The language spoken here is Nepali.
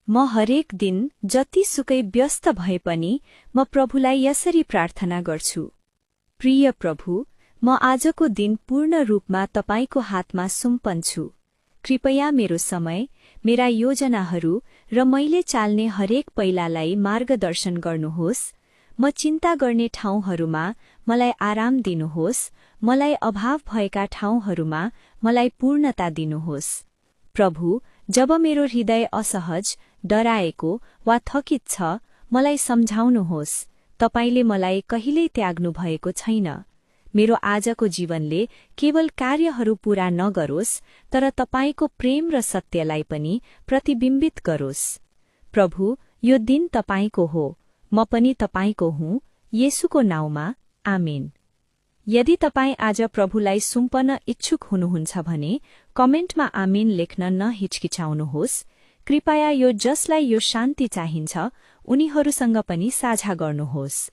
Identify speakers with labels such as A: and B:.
A: म हरेक दिन जतिसुकै व्यस्त भए पनि म प्रभुलाई यसरी प्रार्थना गर्छु। प्रिय प्रभु, म आजको दिन पूर्ण रूपमा तपाईको हातमा सुम्पन्छु। कृपया मेरो समय, मेरा योजनाहरू र मैले चाल्ने हरेक पैलालाई मार्गदर्शन गर्नुहोस्। म चिन्ता गर्ने ठाउँहरूमा मलाई आराम दिनुहोस्, मलाई अभाव भएका ठाउँहरूमा मलाई पूर्णता दिनुहोस्। प्रभु, जब मेरो हृदय असहज, डराएको वा थकित छ, मलाई सम्झाउनुहोस्। तपाईले मलाई कहिल्यै त्याग्नु भएको छैन। मेरो आजको जीवनले केवल कार्यहरू पूरा नगरोस्, तर तपाईको प्रेम र सत्यलाई पनि प्रतिबिम्बित गरोस्। प्रभु, यो दिन तपाईको हो, म पनि तपाईको हुँ। येशूको नाउँमा, आमेन। यदि तपाई आज प्रभुलाई सुम्पन इच्छुक हुनुहुन्छ भने कमेन्टमा आमेन लेख्न नहिचकिचाउनुहोस्। कृपया यो जसलाई यो शान्ति चाहिन्छ उनीहरूसँग पनि साझा गर्नुहोस्।